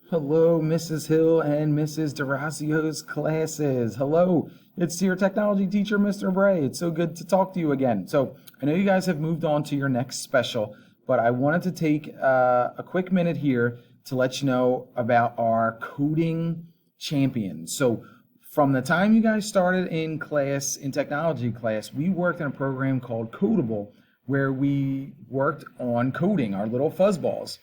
Hello, Mrs. Hill and Mrs. DOrazio's classes. Hello, it's your technology teacher, Mr. Bray. It's so good to talk to you again. So I know you guys have moved on to your next special, but I wanted to take a quick minute here to let you know about our coding champions. So from the time you guys started in class, in technology class, we worked in a program called Codable, where we worked on coding our little fuzzballs.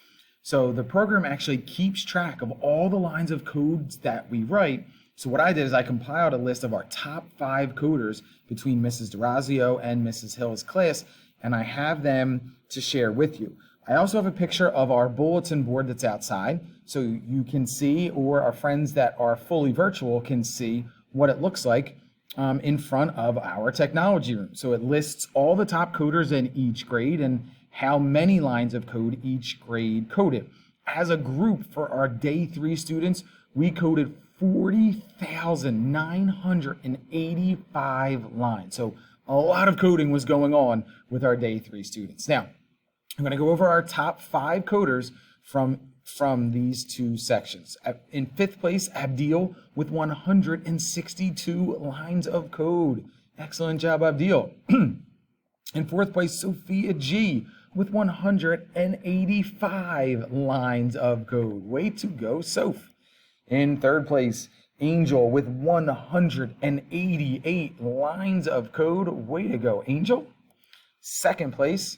So the program actually keeps track of all the lines of codes that we write. So what I did is I compiled a list of our top 5 coders between Mrs. DOrazio and Mrs. Hill's class, and I have them to share with you. I also have a picture of our bulletin board that's outside, so you can see, or our friends that are fully virtual can see what it looks like in front of our technology room. So it lists all the top coders in each grade and how many lines of code each grade coded. As a group for our day 3 students, we coded 40,985 lines. So a lot of coding was going on with our day 3 students. Now, I'm going to go over our top 5 coders from these 2 sections. In 5th place, Abdil with 162 lines of code. Excellent job, Abdil. In 4th place, Sophia G with 185 lines of code. Way to go, Soph. In 3rd place, Angel with 188 lines of code. Way to go, Angel. 2nd place,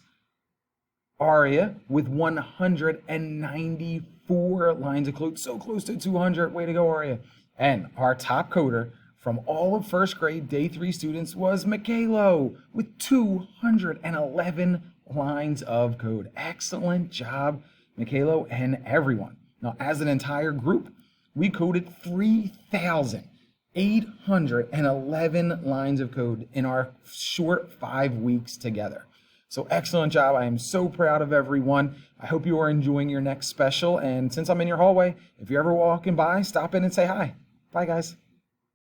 Aria with 194 lines of code. So close to 200. Way to go, Aria. And our top coder from all of 1st grade day 3 students was Michaelo with 211 lines of code. Excellent job, Michaelo and everyone. Now, as an entire group, we coded 3,811 lines of code in our short 5 weeks together. So excellent job. I am so proud of everyone. I hope you are enjoying your next special. And since I'm in your hallway, if you're ever walking by, stop in and say hi. Bye, guys.